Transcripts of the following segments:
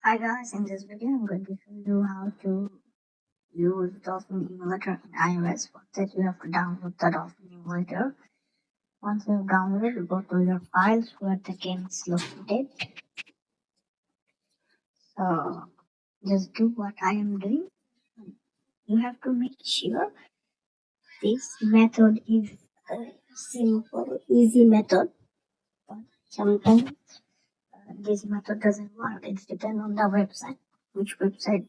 Hi guys, in this video I'm going to show you how to use Dolphin Emulator in iOS. For that you have to download the Dolphin Emulator. Once you have downloaded, you go to your files where the game is located. So just do what I am doing. You have to make sure this method is a simple, easy method. But sometimes this method doesn't work. It depends on the website, which website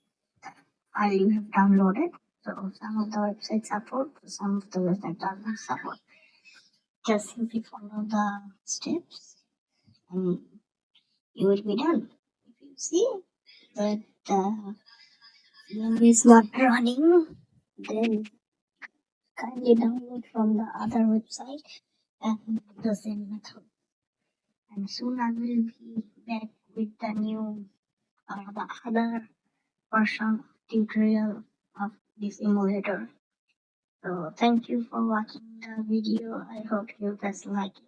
file you have downloaded. So some of the websites support, some of the websites doesn't support. Just simply follow the steps and you will be done. If you see that the game is not running, then kindly download from the other website and the same method. And soon I will be back with the new the other version tutorial of this emulator. So thank you for watching the video. I hope you guys like it.